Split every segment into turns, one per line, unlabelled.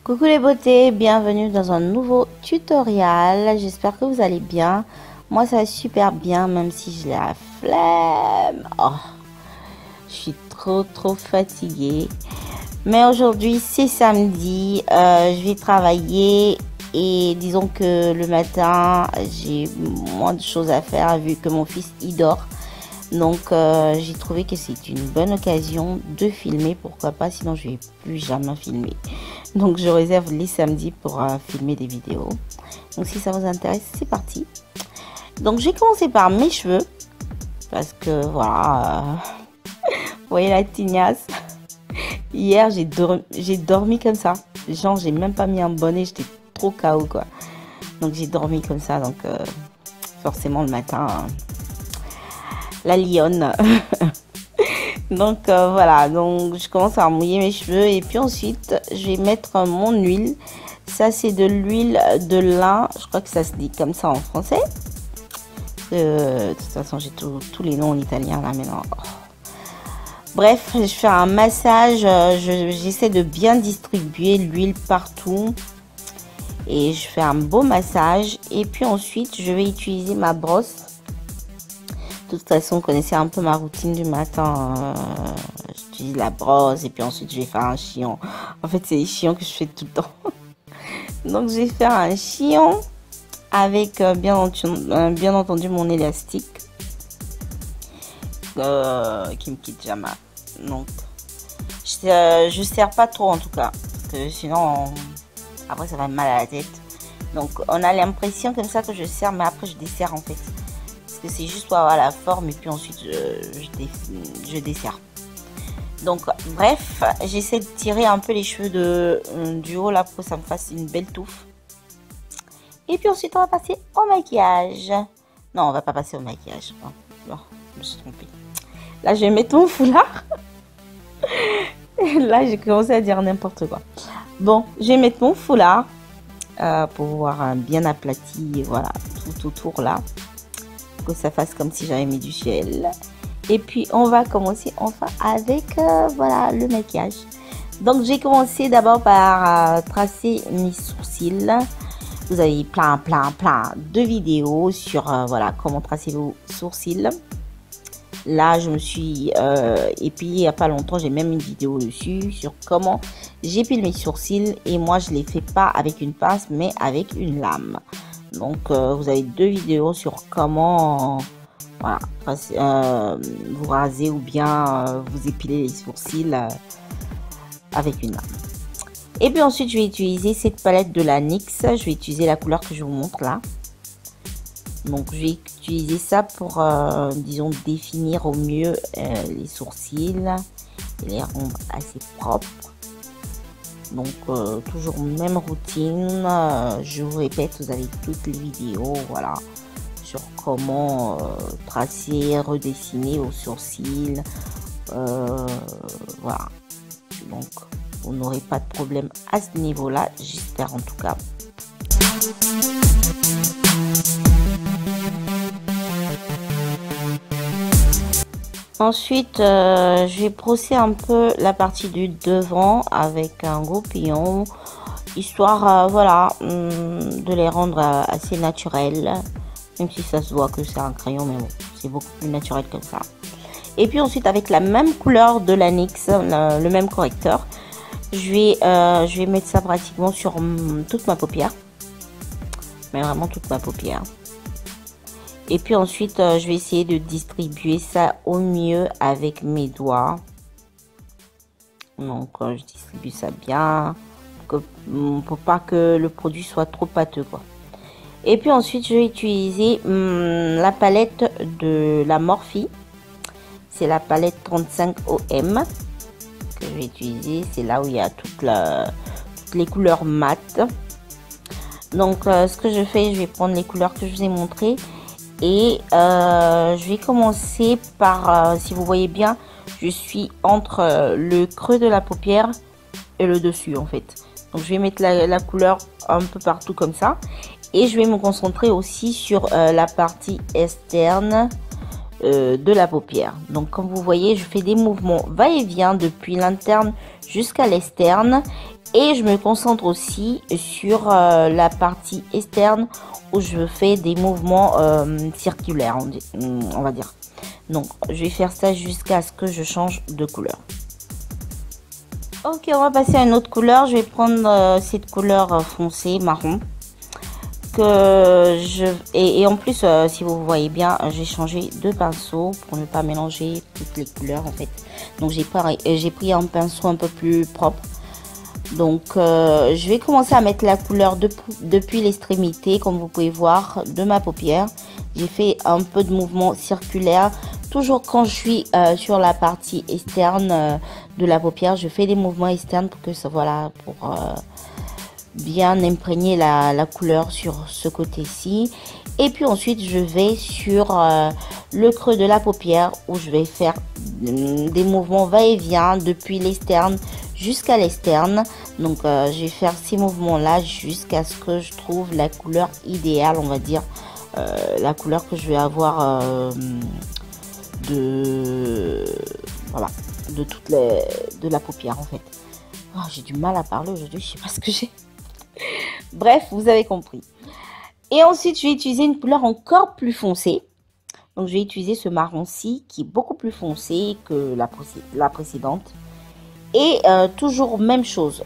Coucou les beautés, bienvenue dans un nouveau tutoriel. J'espère que vous allez bien. Moi ça va super bien, même si j'ai la flemme. Oh, je suis trop fatiguée. Mais aujourd'hui c'est samedi, je vais travailler et disons que le matin j'ai moins de choses à faire vu que mon fils il dort. Donc j'ai trouvé que c'est une bonne occasion de filmer, pourquoi pas, sinon je vais plus jamais filmer. Donc je réserve les samedis pour filmer des vidéos. Donc si ça vous intéresse, c'est parti. Donc j'ai commencé par mes cheveux parce que voilà, vous voyez la tignasse. Hier j'ai dormi comme ça, genre j'ai même pas mis un bonnet, j'étais trop KO quoi. Donc j'ai dormi comme ça, donc forcément le matin la lionne. Donc voilà, donc je commence à mouiller mes cheveux et puis ensuite je vais mettre mon huile. Ça c'est de l'huile de lin, je crois que ça se dit comme ça en français. De toute façon j'ai tous les noms en italien là maintenant. Oh. Bref, je fais un massage, j'essaie de bien distribuer l'huile partout et je fais un beau massage. Et puis ensuite je vais utiliser ma brosse. De toute façon, vous connaissez un peu ma routine du matin. J'utilise la brosse et puis ensuite je vais faire un chignon. En fait, c'est les chignons que je fais tout le temps. Donc, je vais faire un chignon avec bien entendu mon élastique qui me quitte jamais. Donc, je serre pas trop en tout cas, parce que sinon après ça va mal à la tête. Donc, on a l'impression comme ça que je serre, mais après je desserre en fait. Que c'est juste pour avoir la forme et puis ensuite je desserre. Donc bref, j'essaie de tirer un peu les cheveux du haut là pour que ça me fasse une belle touffe. Et puis ensuite on va passer au maquillage. Non, on va pas passer au maquillage. Non, je me suis trompée. Là je vais mettre mon foulard. Là j'ai commencé à dire n'importe quoi. Bon, je vais mettre mon foulard pour voir bien aplati, voilà, tout autour là. Que ça fasse comme si j'avais mis du gel. Et puis on va commencer enfin avec voilà le maquillage. Donc j'ai commencé d'abord par tracer mes sourcils. Vous avez plein de vidéos sur voilà comment tracer vos sourcils. Là je me suis épilée il n'y a pas longtemps, j'ai même une vidéo dessus sur comment j'épile mes sourcils et moi je les fais pas avec une pince mais avec une lame. Donc vous avez deux vidéos sur comment voilà, vous raser ou bien vous épiler les sourcils avec une lame. Et puis ensuite je vais utiliser cette palette de la NYX. Je vais utiliser la couleur que je vous montre là. Donc je vais utiliser ça pour disons définir au mieux les sourcils et les rendre assez propres. Donc toujours même routine, je vous répète, vous avez toutes les vidéos voilà sur comment tracer, redessiner aux sourcils, voilà, donc vous n'aurez pas de problème à ce niveau là, j'espère en tout cas. Ensuite, je vais brosser un peu la partie du devant avec un gros pillon, histoire, voilà, de les rendre assez naturels, même si ça se voit que c'est un crayon, mais bon, c'est beaucoup plus naturel comme ça. Et puis ensuite, avec la même couleur de la NYX, le même correcteur, je vais mettre ça pratiquement sur toute ma paupière, mais vraiment toute ma paupière. Et puis ensuite, je vais essayer de distribuer ça au mieux avec mes doigts. Donc, je distribue ça bien pour pas que le produit soit trop pâteux, quoi. Et puis ensuite, je vais utiliser la palette de la Morphe. C'est la palette 35 OM que je vais utiliser. C'est là où il y a toutes les couleurs mat. Donc, ce que je fais, je vais prendre les couleurs que je vous ai montrées. Et je vais commencer par, si vous voyez bien, je suis entre le creux de la paupière et le dessus en fait. Donc je vais mettre la couleur un peu partout comme ça. Et je vais me concentrer aussi sur la partie externe de la paupière. Donc comme vous voyez, je fais des mouvements va-et-vient depuis l'interne jusqu'à l'externe. Et je me concentre aussi sur la partie externe où je fais des mouvements circulaires, on va dire. Donc, je vais faire ça jusqu'à ce que je change de couleur. Ok, on va passer à une autre couleur. Je vais prendre cette couleur foncée, marron. Et en plus, si vous voyez bien, j'ai changé de pinceau pour ne pas mélanger toutes les couleurs en fait. Donc, j'ai pris un pinceau un peu plus propre. Donc, je vais commencer à mettre la couleur depuis l'extrémité, comme vous pouvez voir, de ma paupière. J'ai fait un peu de mouvement circulaire. Toujours quand je suis sur la partie externe de la paupière, je fais des mouvements externes pour que ça, voilà, pour bien imprégner la couleur sur ce côté-ci. Et puis ensuite, je vais sur le creux de la paupière où je vais faire des mouvements va-et-vient depuis l'externe jusqu'à l'externe. Donc je vais faire ces mouvements là jusqu'à ce que je trouve la couleur idéale, on va dire la couleur que je vais avoir voilà, de la paupière en fait. Oh, j'ai du mal à parler aujourd'hui, je sais pas ce que j'ai. Bref, vous avez compris. Et ensuite, je vais utiliser une couleur encore plus foncée. Donc, je vais utiliser ce marron-ci qui est beaucoup plus foncé que la précédente. Et toujours même chose.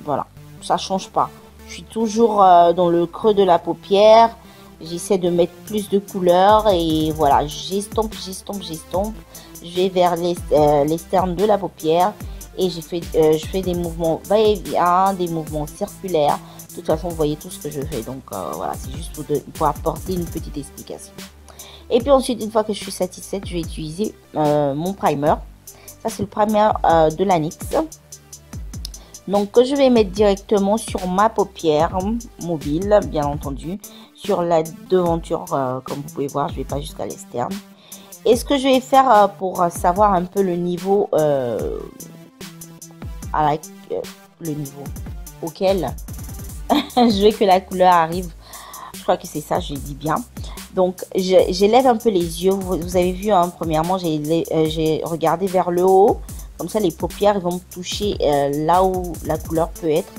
Voilà, ça change pas. Je suis toujours dans le creux de la paupière. J'essaie de mettre plus de couleurs. Et voilà, j'estompe. Je vais vers l'externe de la paupière. Et je fais des mouvements va-et-vient, des mouvements circulaires. De toute façon, vous voyez tout ce que je fais. Donc voilà, c'est juste pour apporter une petite explication. Et puis ensuite, une fois que je suis satisfaite, je vais utiliser mon primer. Ça, c'est le primer de la NYX. Donc, que je vais mettre directement sur ma paupière mobile, bien entendu. Sur la devanture, comme vous pouvez voir, je ne vais pas jusqu'à l'externe. Et ce que je vais faire pour savoir un peu le niveau, le niveau auquel je veux que la couleur arrive. Je crois que c'est ça, je dis bien. Donc, j'élève un peu les yeux. Vous avez vu, hein, premièrement, j'ai regardé vers le haut. Comme ça, les paupières vont me toucher là où la couleur peut être.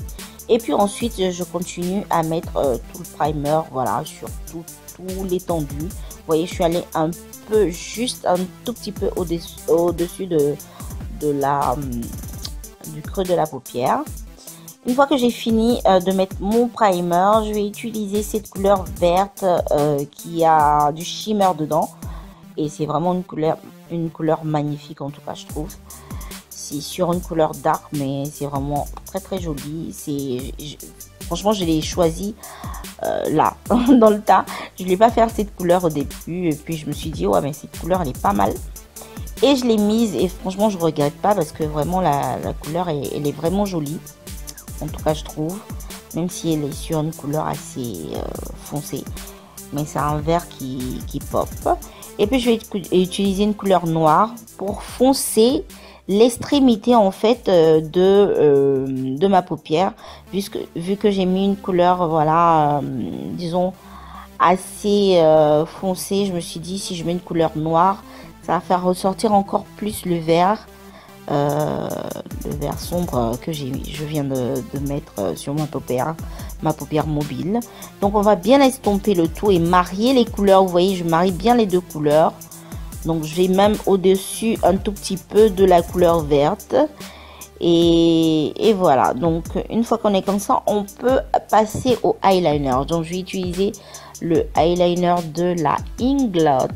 Et puis ensuite, je continue à mettre tout le primer, voilà, sur tout l'étendue. Vous voyez, je suis allée un peu, juste un tout petit peu au-dessus du creux de la paupière. Une fois que j'ai fini de mettre mon primer, je vais utiliser cette couleur verte qui a du shimmer dedans. Et c'est vraiment une couleur magnifique, en tout cas, je trouve. C'est sur une couleur dark, mais c'est vraiment très très joli. Franchement, je l'ai choisi là, dans le tas. Je ne voulais pas faire cette couleur au début. Et puis, je me suis dit, ouais, mais cette couleur, elle est pas mal. Et je l'ai mise et franchement, je ne regrette pas parce que vraiment, la couleur, elle est vraiment jolie. En tout cas, je trouve, même si elle est sur une couleur assez foncée, mais c'est un vert qui pop. Et puis, je vais utiliser une couleur noire pour foncer l'extrémité en fait de ma paupière, vu que j'ai mis une couleur, voilà, disons assez foncée. Je me suis dit, si je mets une couleur noire, ça va faire ressortir encore plus le vert sombre que je viens de mettre sur ma paupière mobile. Donc on va bien estomper le tout et marier les couleurs. Vous voyez, je marie bien les deux couleurs. Donc je vais même au-dessus un tout petit peu de la couleur verte. Et voilà, donc une fois qu'on est comme ça, on peut passer au eyeliner. Donc je vais utiliser le eyeliner de la Inglot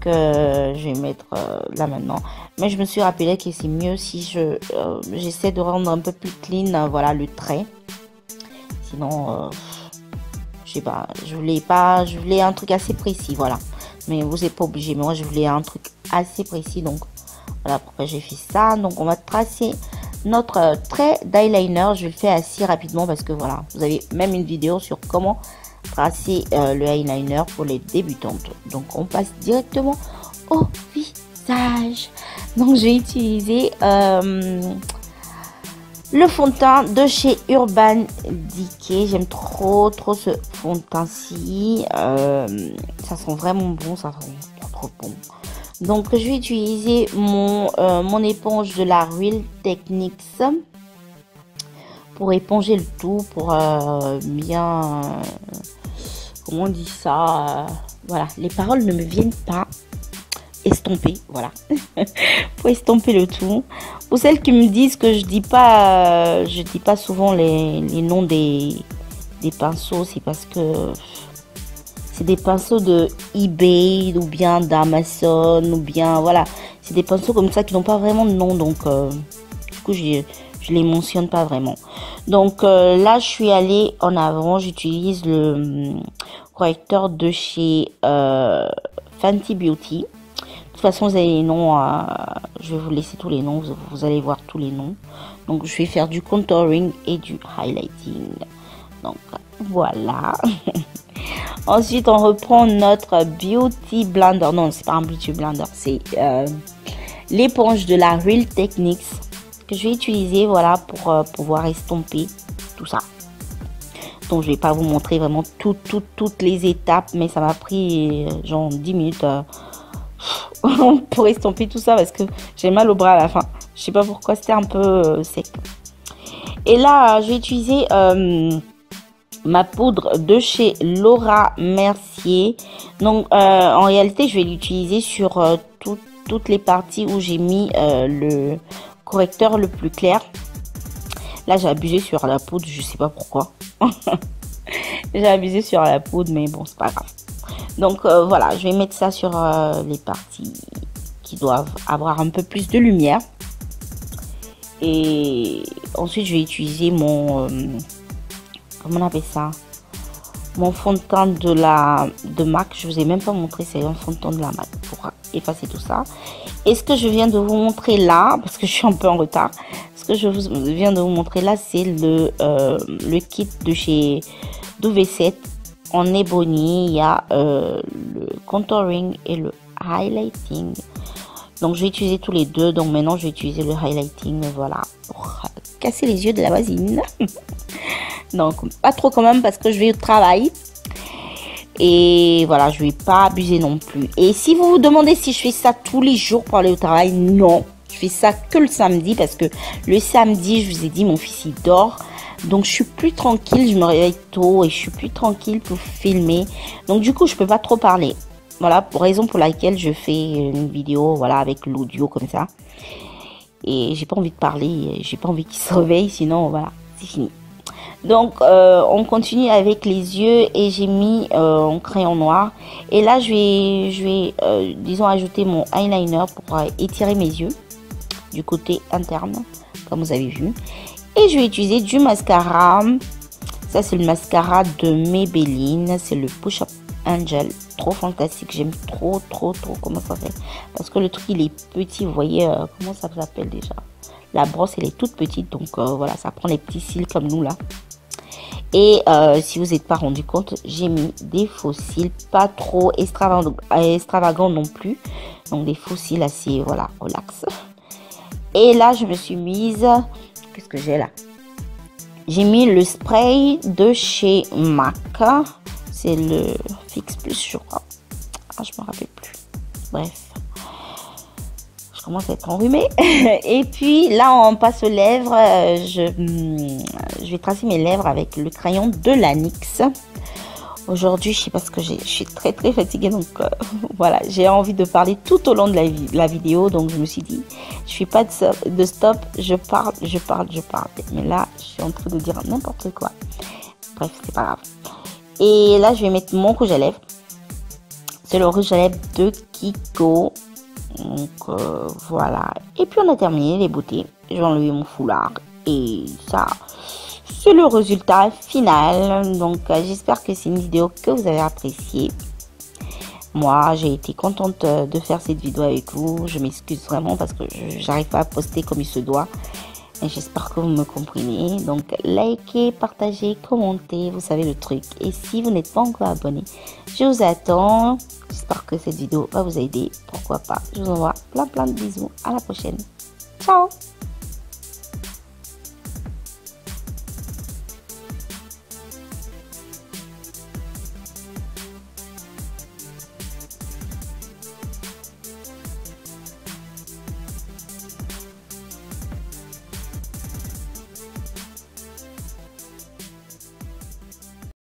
que je vais mettre là maintenant. Mais je me suis rappelé que c'est mieux si j'essaie de rendre un peu plus clean, voilà, le trait. Sinon, je sais pas, je voulais un truc assez précis, voilà. Mais vous n'êtes pas obligé, mais moi je voulais un truc assez précis, donc voilà pourquoi j'ai fait ça. Donc on va tracer notre trait d'eyeliner. Je vais le faire assez rapidement parce que voilà, vous avez même une vidéo sur comment tracer le eyeliner pour les débutantes. Donc on passe directement au visage. Donc j'ai utilisé le fond de teint de chez Urban Decay. J'aime trop ce fond de teint-ci. Ça sent vraiment bon, ça sent trop bon. Donc je vais utiliser mon éponge de la Real Techniques pour éponger le tout, pour bien, comment on dit ça, voilà, les paroles ne me viennent pas, estomper, voilà, pour estomper le tout. Pour celles qui me disent que je dis pas souvent les noms des pinceaux, c'est parce que c'est des pinceaux de eBay ou bien d'Amazon ou bien voilà, c'est des pinceaux comme ça qui n'ont pas vraiment de nom, donc du coup je les mentionne pas vraiment. Donc là je suis allée en avant, j'utilise le correcteur de chez Fenty Beauty. De toute façon vous avez les noms, je vais vous laisser tous les noms, vous allez voir tous les noms. Donc je vais faire du contouring et du highlighting. Donc voilà. Ensuite on reprend notre beauty blender. Non, c'est pas un beauty blender, c'est l'éponge de la Real Techniques que je vais utiliser, voilà, pour pouvoir estomper tout ça. Donc je vais pas vous montrer vraiment toutes les étapes, mais ça m'a pris genre 10 minutes pour estomper tout ça parce que j'ai mal au bras à la fin. Je sais pas pourquoi, c'était un peu sec. Et là je vais utiliser ma poudre de chez Laura Mercier. Donc en réalité je vais l'utiliser sur toutes les parties où j'ai mis le correcteur le plus clair. Là j'ai abusé sur la poudre, je sais pas pourquoi. J'ai abusé sur la poudre, mais bon c'est pas grave. Donc voilà, je vais mettre ça sur les parties qui doivent avoir un peu plus de lumière. Et ensuite je vais utiliser mon comment on appelle ça, mon fond de teint de MAC. Je vous ai même pas montré, c'est un fond de teint de la MAC pour effacer tout ça. Et ce que je viens de vous montrer là, parce que je suis un peu en retard, ce que je viens de vous montrer là, c'est le kit de chez W7 en ébony. Il y a le contouring et le highlighting. Donc je vais utiliser tous les deux. Donc maintenant je vais utiliser le highlighting, voilà, pour casser les yeux de la voisine. Donc pas trop quand même parce que je vais au travail. Et voilà, je vais pas abuser non plus. Et si vous vous demandez si je fais ça tous les jours pour aller au travail, non. Je fais ça que le samedi parce que le samedi, je vous ai dit, mon fils il dort. Donc je suis plus tranquille, je me réveille tôt et je suis plus tranquille pour filmer. Donc du coup, je peux pas trop parler. Voilà, pour raison pour laquelle je fais une vidéo, voilà, avec l'audio comme ça. Et j'ai pas envie de parler, j'ai pas envie qu'il se réveille, sinon voilà, c'est fini. Donc on continue avec les yeux et j'ai mis en crayon noir. Et là je vais disons ajouter mon eyeliner pour étirer mes yeux du côté interne, comme vous avez vu. Et je vais utiliser du mascara. Ça c'est le mascara de Maybelline, c'est le Push Up Angel, trop fantastique, j'aime trop comment ça fait, parce que le truc il est petit, vous voyez comment ça s'appelle déjà, la brosse elle est toute petite, donc voilà, ça prend les petits cils comme nous là. Et si vous n'êtes pas rendu compte, j'ai mis des faux cils, pas trop extravagants non plus, donc des faux cils assez, voilà, relax. Et là je me suis mise, qu'est-ce que j'ai là, j'ai mis le spray de chez MAC. C'est le Fix Plus, je crois. Ah, je me rappelle plus. Bref. Je commence à être enrhumée. Et puis, là, on passe aux lèvres. Je vais tracer mes lèvres avec le crayon de l'Anyx. Aujourd'hui, je sais pas ce que j'ai. Je suis très fatiguée. Donc, voilà. J'ai envie de parler tout au long de la vidéo. Donc, je me suis dit, je fais pas de stop. Je parle. Mais là, je suis en train de dire n'importe quoi. Bref, c'est pas grave. Et là, je vais mettre mon rouge à lèvres. C'est le rouge à lèvres de Kiko. Donc, voilà. Et puis, on a terminé les beautés. Je vais enlever mon foulard. Et ça, c'est le résultat final. Donc, j'espère que c'est une vidéo que vous avez appréciée. Moi, j'ai été contente de faire cette vidéo avec vous. Je m'excuse vraiment parce que j'arrive pas à poster comme il se doit. J'espère que vous me comprenez. Donc, likez, partagez, commentez, vous savez le truc. Et si vous n'êtes pas encore abonné, je vous attends. J'espère que cette vidéo va vous aider. Pourquoi pas. Je vous envoie plein de bisous. À la prochaine. Ciao.